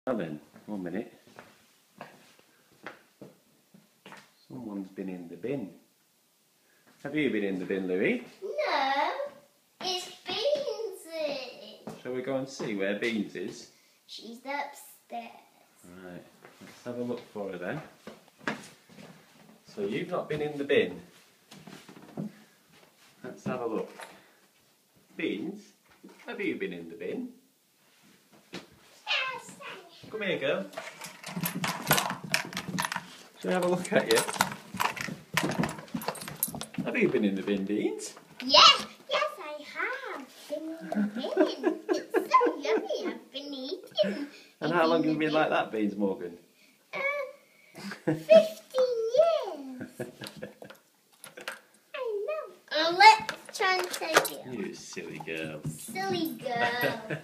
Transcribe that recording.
Now then, 1 minute. Someone's been in the bin. Have you been in the bin, Louis? No, it's Beanz. Shall we go and see where Beanz is? She's upstairs. Right, let's have a look for her then. So you've not been in the bin. Let's have a look. Beanz, have you been in the bin? Yes. Come here, girl. Shall I have a look at you? Have you been in the bin, Beanz? Yes, I have been in the bin. It's so yummy. I've been eating. And how long have you been like that, Beanz Morgan? 15 years. I know. Let's try and take it. You silly girl. Silly girl.